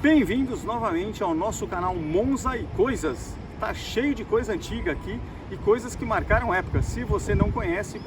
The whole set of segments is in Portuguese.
Bem-vindos novamente ao nosso canal Monza e Coisas. Tá cheio de coisa antiga aqui e coisas que marcaram época. Se você não conhece,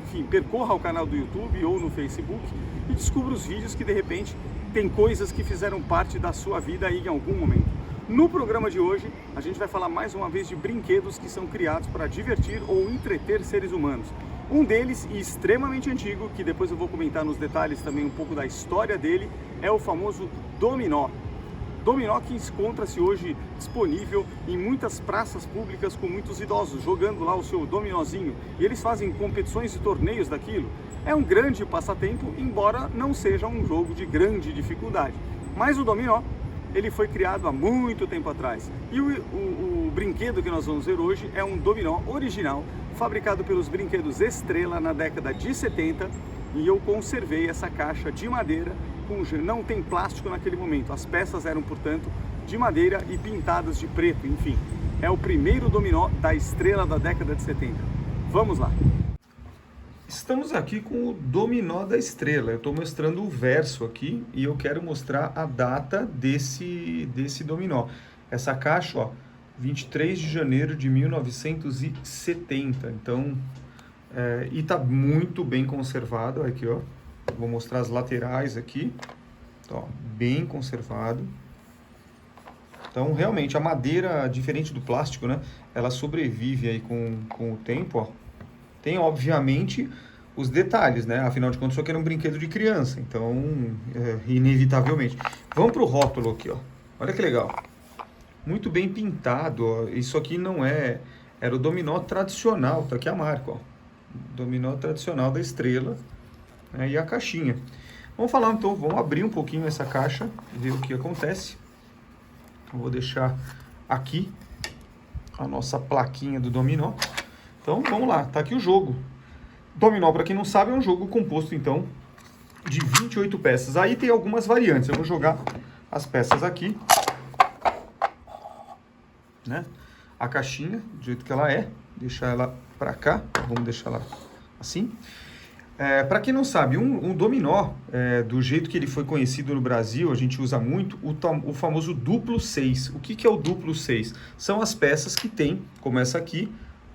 enfim, percorra o canal do YouTube ou no Facebook e descubra os vídeos que de repente tem coisas que fizeram parte da sua vida aí em algum momento. No programa de hoje, a gente vai falar mais uma vez de brinquedos que são criados para divertir ou entreter seres humanos. Um deles, e extremamente antigo, que depois eu vou comentar nos detalhes também um pouco da história dele, é o famoso dominó. Dominó que encontra-se hoje disponível em muitas praças públicas com muitos idosos jogando lá o seu dominózinho. E eles fazem competições e torneios daquilo. É um grande passatempo, embora não seja um jogo de grande dificuldade. Mas o dominó, ele foi criado há muito tempo atrás. E o brinquedo que nós vamos ver hoje é um dominó original, fabricado pelos Brinquedos Estrela na década de 70. E eu conservei essa caixa de madeira, não tem plástico naquele momento. As peças eram, portanto, de madeira e pintadas de preto, enfim. É o primeiro dominó da Estrela da década de 70. Vamos lá! Estamos aqui com o dominó da Estrela. Eu estou mostrando o verso aqui e eu quero mostrar a data desse dominó. Essa caixa, ó, 23 de janeiro de 1970. Então, e está muito bem conservado. Aqui, ó. Vou mostrar as laterais aqui. Ó, bem conservado. Então, realmente, a madeira, diferente do plástico, né? Ela sobrevive aí com o tempo, ó. Tem, obviamente, os detalhes, né? Afinal de contas, isso aqui era um brinquedo de criança. Então, inevitavelmente. Vamos para o rótulo aqui, ó. Olha que legal. Muito bem pintado, ó. Isso aqui não é... Era o dominó tradicional. Tá aqui a marca, ó. Dominó tradicional da Estrela. Né? E a caixinha. Vamos falar, então. Vamos abrir um pouquinho essa caixa. Ver o que acontece. Eu vou deixar aqui a nossa plaquinha do dominó. Então, vamos lá, tá aqui o jogo. Dominó, para quem não sabe, é um jogo composto, então, de 28 peças. Aí tem algumas variantes. Eu vou jogar as peças aqui, né? A caixinha, do jeito que ela é. Deixar ela para cá. Vamos deixar ela assim. Para quem não sabe, um dominó, do jeito que ele foi conhecido no Brasil, a gente usa muito o famoso duplo 6. O que é o duplo 6? São as peças que tem, como essa aqui,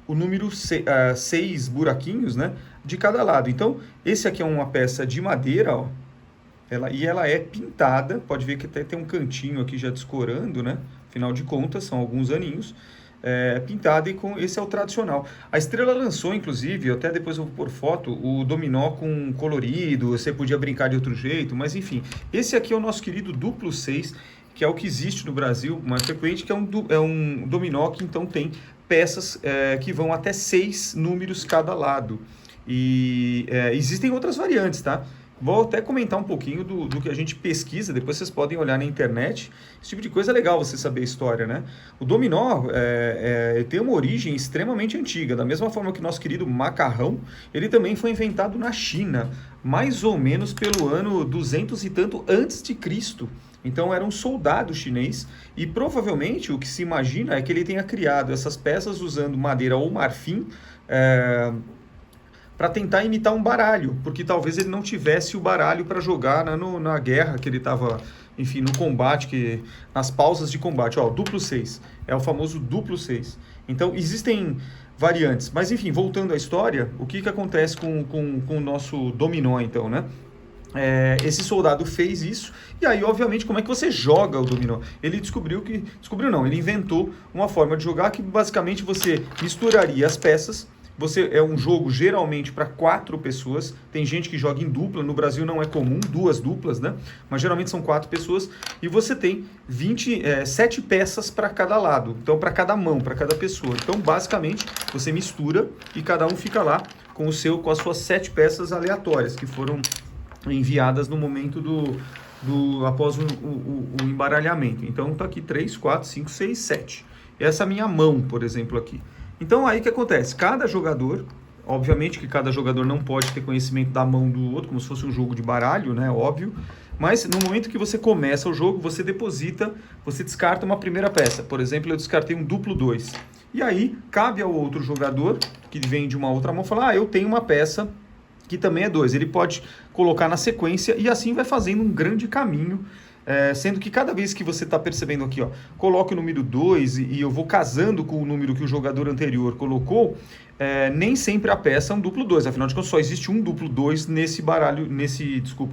o número 6 buraquinhos, né, de cada lado. Então, esse aqui é uma peça de madeira, ó, ela é pintada, pode ver que até tem um cantinho aqui já descorando, né, afinal de contas, são alguns aninhos, pintada, e esse é o tradicional. A Estrela lançou, inclusive, até depois eu vou pôr foto, o dominó com colorido, você podia brincar de outro jeito, mas enfim, esse aqui é o nosso querido duplo 6, que é o que existe no Brasil, mais frequente, que é um dominó que então tem peças que vão até 6 números cada lado. E existem outras variantes, tá? Vou até comentar um pouquinho do que a gente pesquisa, depois vocês podem olhar na internet. Esse tipo de coisa é legal você saber a história, né? O dominó tem uma origem extremamente antiga, da mesma forma que o nosso querido macarrão, ele também foi inventado na China, mais ou menos pelo ano 200 e tanto antes de Cristo. Então era um soldado chinês e provavelmente o que se imagina é que ele tenha criado essas peças usando madeira ou marfim para tentar imitar um baralho, porque talvez ele não tivesse o baralho para jogar, né, na guerra que ele estava, enfim, no combate, nas pausas de combate. Ó, duplo 6, é o famoso duplo 6. Então existem variantes, mas enfim, voltando à história, o que acontece com o nosso dominó então, né? Esse soldado fez isso, e aí, obviamente, como é que você joga o dominó? Ele ele inventou uma forma de jogar que, basicamente, você misturaria as peças. É um jogo, geralmente, para 4 pessoas. Tem gente que joga em dupla, no Brasil não é comum, 2 duplas, né? Mas, geralmente, são 4 pessoas, e você tem 7 peças para cada lado, então, para cada mão, para cada pessoa. Então, basicamente, você mistura, e cada um fica lá com as suas 7 peças aleatórias, que foram enviadas no momento após o embaralhamento. Então tá aqui 3, 4, 5, 6, 7. Essa é a minha mão, por exemplo, aqui. Então aí o que acontece? Cada jogador, obviamente que cada jogador não pode ter conhecimento da mão do outro, como se fosse um jogo de baralho, né? Óbvio. Mas no momento que você começa o jogo, você descarta uma primeira peça. Por exemplo, eu descartei um duplo 2. E aí cabe ao outro jogador, que vem de uma outra mão, falar, eu tenho uma peça que também é 2. Ele pode colocar na sequência e assim vai fazendo um grande caminho sendo que cada vez que você está percebendo aqui, ó, coloca o número 2 e eu vou casando com o número que o jogador anterior colocou, nem sempre a peça é um duplo 2, afinal de contas só existe um duplo 2 nesse baralho,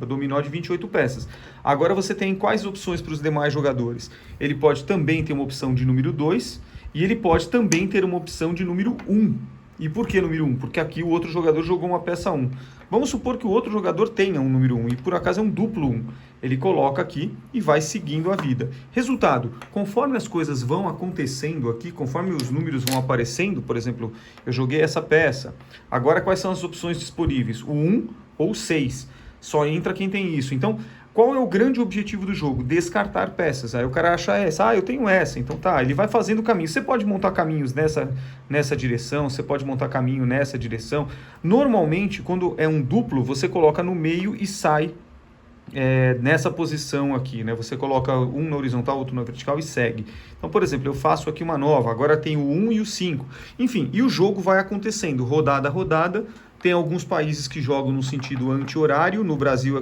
dominó de 28 peças. Agora você tem quais opções para os demais jogadores? Ele pode também ter uma opção de número 2 e ele pode também ter uma opção de número 1. E por que número 1? Porque aqui o outro jogador jogou uma peça 1. Vamos supor que o outro jogador tenha um número 1 e por acaso é um duplo 1. Ele coloca aqui e vai seguindo a vida. Resultado, conforme as coisas vão acontecendo aqui, conforme os números vão aparecendo, por exemplo, eu joguei essa peça. Agora quais são as opções disponíveis? O 1 ou o 6. Só entra quem tem isso. Então, qual é o grande objetivo do jogo? Descartar peças. Aí o cara acha essa, eu tenho essa, então tá, ele vai fazendo caminho. Você pode montar caminhos nessa direção, você pode montar caminho nessa direção. Normalmente, quando é um duplo, você coloca no meio e sai nessa posição aqui, né? Você coloca um na horizontal, outro na vertical e segue. Então, por exemplo, eu faço aqui uma nova, agora tem o 1 e o 5. Enfim, e o jogo vai acontecendo, rodada a rodada. Tem alguns países que jogam no sentido anti-horário. No Brasil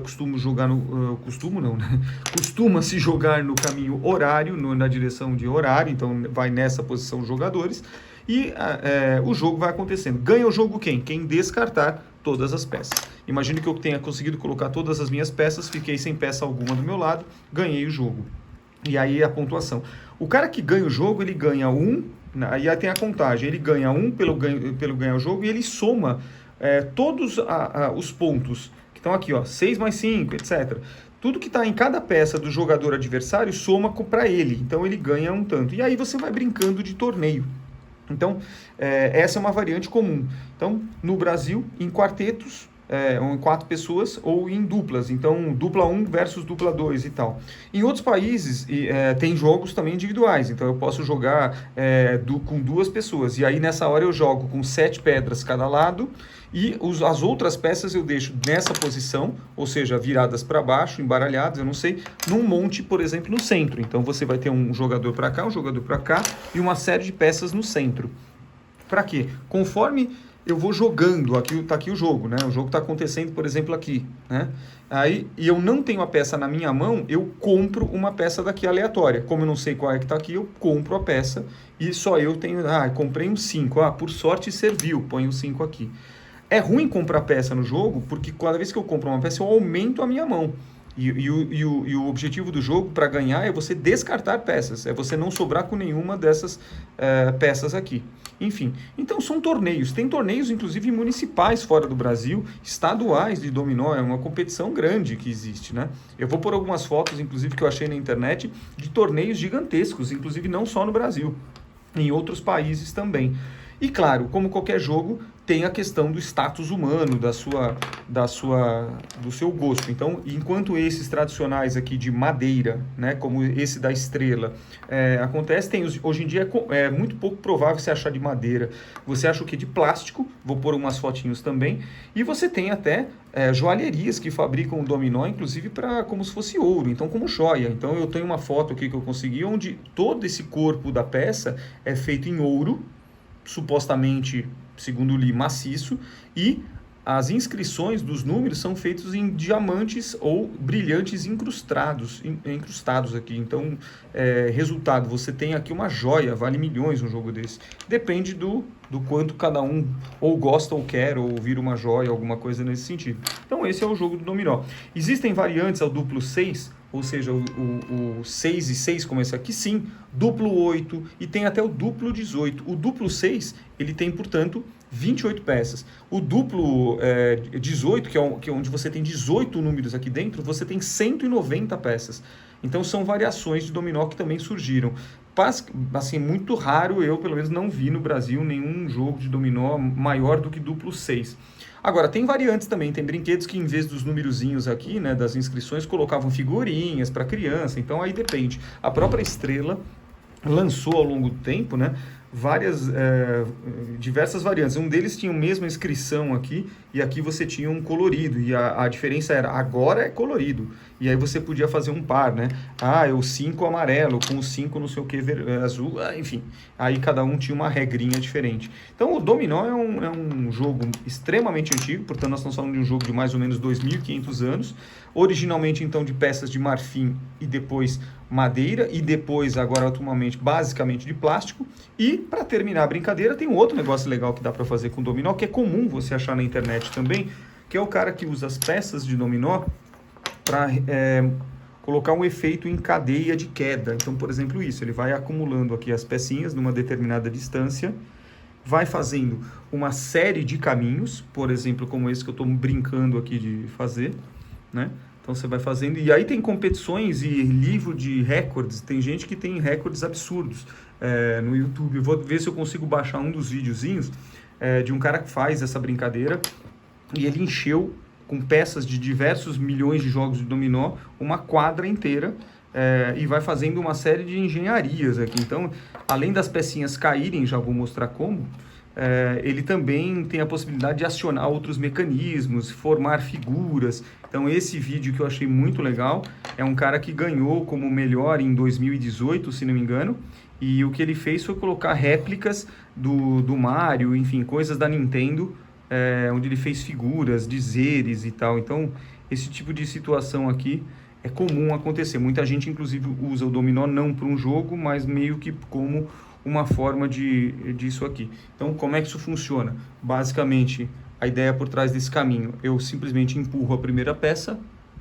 costuma-se jogar no caminho horário, na direção de horário. Então vai nessa posição os jogadores. E o jogo vai acontecendo. Ganha o jogo quem? Quem descartar todas as peças. Imagine que eu tenha conseguido colocar todas as minhas peças, fiquei sem peça alguma do meu lado, ganhei o jogo. E aí a pontuação. O cara que ganha o jogo, ele ganha 1, aí tem a contagem. Ele ganha 1 pelo ganhar o jogo e ele soma todos os pontos que estão aqui, ó, 6 mais 5, etc. Tudo que está em cada peça do jogador adversário soma para ele, então ele ganha um tanto. E aí você vai brincando de torneio. Então, essa é uma variante comum. Então, no Brasil, em quartetos, em 4 pessoas ou em duplas. Então, dupla 1 versus dupla 2 e tal. Em outros países, tem jogos também individuais. Então, eu posso jogar com 2 pessoas. E aí, nessa hora, eu jogo com 7 pedras cada lado. E as outras peças eu deixo nessa posição, ou seja, viradas para baixo, embaralhadas, eu não sei, num monte, por exemplo, no centro. Então, você vai ter um jogador para cá, um jogador para cá e uma série de peças no centro. Para quê? Conforme eu vou jogando, está aqui o jogo, né? O jogo está acontecendo, por exemplo, aqui, né? Aí, e eu não tenho a peça na minha mão, eu compro uma peça daqui aleatória. Como eu não sei qual é que está aqui, eu compro a peça e só eu tenho... comprei um 5. Por sorte serviu, põe o 5 aqui. É ruim comprar peça no jogo, porque cada vez que eu compro uma peça, eu aumento a minha mão. E o objetivo do jogo, para ganhar, é você descartar peças. É você não sobrar com nenhuma dessas peças aqui. Enfim, então são torneios. Tem torneios, inclusive, municipais fora do Brasil, estaduais de dominó. É uma competição grande que existe, né? Eu vou pôr algumas fotos, inclusive, que eu achei na internet, de torneios gigantescos, inclusive não só no Brasil, em outros países também. E claro, como qualquer jogo, tem a questão do status humano, do seu gosto. Então, enquanto esses tradicionais aqui de madeira, né, como esse da estrela, acontece, hoje em dia é muito pouco provável você achar de madeira. Você acha o que? De plástico, vou pôr umas fotinhos também, e você tem até joalherias que fabricam o dominó, inclusive como se fosse ouro, então como joia. Então eu tenho uma foto aqui que eu consegui, onde todo esse corpo da peça é feito em ouro, supostamente, segundo li, maciço, e as inscrições dos números são feitos em diamantes ou brilhantes incrustados aqui. Então, resultado, você tem aqui uma joia, vale milhões um jogo desse. Depende do quanto cada um ou gosta ou quer, ou vira uma joia, alguma coisa nesse sentido. Então, esse é o jogo do dominó. Existem variantes ao duplo 6, ou seja, o 6 e 6, como esse aqui, sim, duplo 8 e tem até o duplo 18. O duplo 6, ele tem, portanto, 28 peças. O duplo 18, que é onde você tem 18 números aqui dentro, você tem 190 peças. Então, são variações de dominó que também surgiram. Assim, muito raro, eu pelo menos não vi no Brasil nenhum jogo de dominó maior do que duplo 6. Agora, tem variantes também, tem brinquedos que em vez dos numerozinhos aqui, né, das inscrições, colocavam figurinhas para criança, então aí depende. A própria Estrela lançou ao longo do tempo, né, diversas variantes. Um deles tinha a mesma inscrição aqui, e aqui você tinha um colorido, e a diferença era, agora é colorido, e aí você podia fazer um par, né? O 5 amarelo, com o 5 não sei o que, azul, enfim. Aí cada um tinha uma regrinha diferente. Então o dominó é um jogo extremamente antigo, portanto nós estamos falando de um jogo de mais ou menos 2.500 anos, originalmente então de peças de marfim e depois madeira, e depois, agora atualmente, basicamente de plástico. E, para terminar a brincadeira, tem um outro negócio legal que dá para fazer com dominó, que é comum você achar na internet também, que é o cara que usa as peças de dominó para colocar um efeito em cadeia de queda. Então, por exemplo, isso, ele vai acumulando aqui as pecinhas numa determinada distância, vai fazendo uma série de caminhos, por exemplo, como esse que eu estou brincando aqui de fazer, né? Então você vai fazendo, e aí tem competições e livro de recordes, tem gente que tem recordes absurdos no YouTube. Eu vou ver se eu consigo baixar um dos videozinhos de um cara que faz essa brincadeira, e ele encheu com peças de diversos milhões de jogos de dominó uma quadra inteira, e vai fazendo uma série de engenharias aqui. Então, além das pecinhas caírem, já vou mostrar como, ele também tem a possibilidade de acionar outros mecanismos, formar figuras. Então esse vídeo que eu achei muito legal, é um cara que ganhou como melhor em 2018, se não me engano, e o que ele fez foi colocar réplicas do Mario, enfim, coisas da Nintendo, onde ele fez figuras, dizeres e tal. Então esse tipo de situação aqui é comum acontecer. Muita gente inclusive usa o dominó não para um jogo, mas meio que como uma forma disso aqui. Então, como é que isso funciona? Basicamente, a ideia por trás desse caminho, eu simplesmente empurro a primeira peça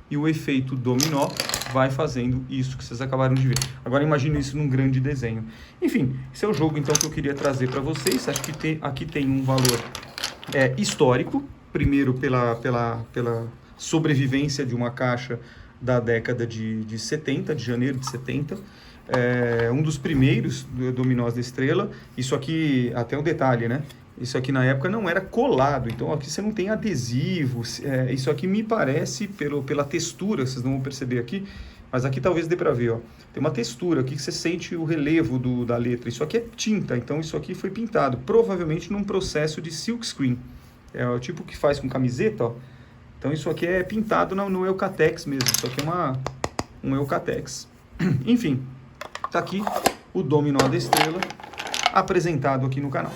e o efeito dominó vai fazendo isso que vocês acabaram de ver. Agora, imagine isso num grande desenho. Enfim, esse é o jogo, então, que eu queria trazer para vocês. Acho que aqui tem um valor histórico. Primeiro, pela sobrevivência de uma caixa da década de 70, de janeiro de 70. Um dos primeiros dominós da Estrela. Isso aqui, até um detalhe, né? Isso aqui na época não era colado, então aqui você não tem adesivo. Isso aqui me parece, pela textura, vocês não vão perceber aqui, mas aqui talvez dê para ver, ó. Tem uma textura aqui que você sente o relevo da letra. Isso aqui é tinta, então isso aqui foi pintado, provavelmente num processo de silkscreen. É o tipo que faz com camiseta, ó. Então isso aqui é pintado no Eucatex mesmo, isso aqui é um Eucatex. Enfim, tá aqui o dominó da Estrela, apresentado aqui no canal.